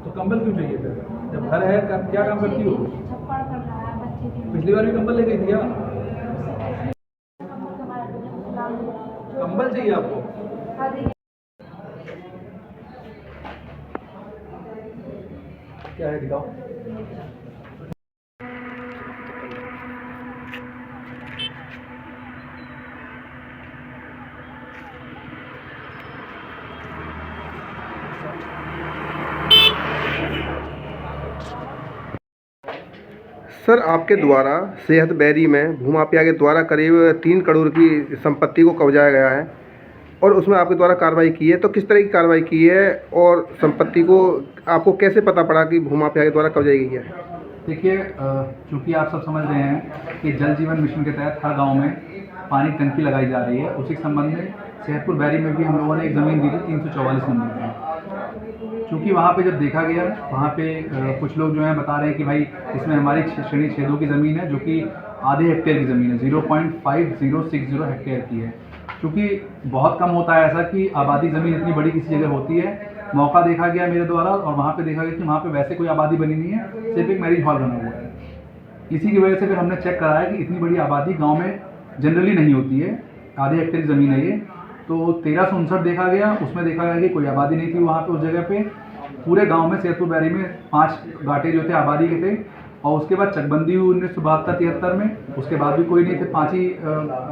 तो कंबल क्यों चाहिए फिर? जब घर है क्या काम करती हो? छप्पड़ कर रहा है बच्चे के पिछली बार भी कंबल ले गई थी क्या? कंबल चाहिए आपको? क्या है दिखाओ। सर, आपके द्वारा सेहत बैरी में भूमाफिया के द्वारा करीब 3 करोड़ की संपत्ति को कब्जाया गया है और उसमें आपके द्वारा कार्रवाई की है, तो किस तरह की कार्रवाई की है और संपत्ति को आपको कैसे पता पड़ा कि भूमाफिया के द्वारा कब्जाई गई है? देखिए, चूँकि आप सब समझ रहे हैं कि जल जीवन मिशन के तहत हर गांव में पानी टंकी लगाई जा रही है। उसी संबंध में सेहतपुर बैरी में भी हम लोगों ने एक ज़मीन दी थी 344 नंबर की। चूँकि वहाँ पे जब देखा गया, वहाँ पे कुछ लोग जो हैं बता रहे हैं कि भाई इसमें हमारी श्रेणी 6-2 की ज़मीन है, जो कि आधे हेक्टेयर की ज़मीन है, 0.5060 हेक्टेयर की है। चूँकि बहुत कम होता है ऐसा कि आबादी ज़मीन इतनी बड़ी किसी जगह होती है। मौका देखा गया मेरे द्वारा और वहाँ पे देखा गया कि वहाँ पे वैसे कोई आबादी बनी नहीं है, सिर्फ एक मैरिज हॉल बना हुआ है। इसी की वजह से फिर हमने चेक कराया कि इतनी बड़ी आबादी गांव में जनरली नहीं होती है। आधे हेक्टेयर की ज़मीन है ये। तो 1359 देखा गया, उसमें देखा गया कि कोई आबादी नहीं थी वहाँ पे उस जगह पे। पूरे गांव में सेहतपुर बैरी में 5 गाटे जो थे आबादी के थे और उसके बाद चकबंदी हुई 1972-73 में। उसके बाद भी कोई नहीं थे, 5 ही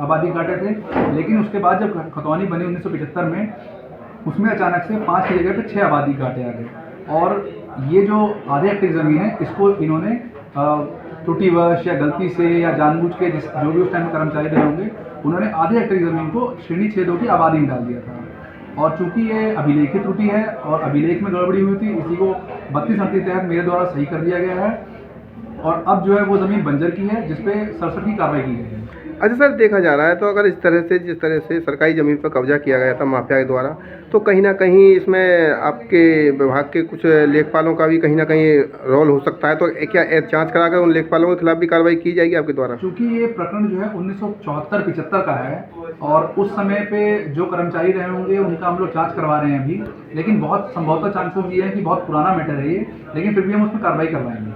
आबादी गाटे थे। लेकिन उसके बाद जब खतौनी बनी 1975 में, उसमें अचानक से 5 की जगह पे 6 आबादी घाटे आ गए। और ये जो आधे हेक्टेयर ज़मीन है, इसको इन्होंने त्रुटिवश या गलती से या जानबूझ के जो भी उस टाइम कर्मचारी रहे होंगे, उन्होंने आधे हेक्टेयर ज़मीन को श्रेणी 6-2 की आबादी में डाल दिया था। और चूंकि ये अभिलेखित त्रुटि है और अभिलेख में गड़बड़ी हुई थी, इसी को 32 तहत मेरे द्वारा सही कर दिया गया है और अब जो है वो ज़मीन बंजर की है, जिसपे 67 की कार्रवाई की गई है। अच्छा सर, देखा जा रहा है तो अगर जिस तरह से सरकारी ज़मीन पर कब्जा किया गया था माफिया के द्वारा, तो कहीं ना कहीं इसमें आपके विभाग के कुछ लेखपालों का भी कहीं ना कहीं रोल हो सकता है। तो क्या जांच कराकर उन लेखपालों के खिलाफ भी कार्रवाई की जाएगी आपके द्वारा? चूँकि ये प्रकरण जो है 1974-75 का है और उस समय पे जो कर्मचारी रहे होंगे उनका हम लोग जाँच करवा रहे हैं अभी, लेकिन बहुत संभवतः चांसेस ये है कि बहुत पुराना मैटर है ये, लेकिन फिर भी हम उसमें कार्रवाई करवाएंगे।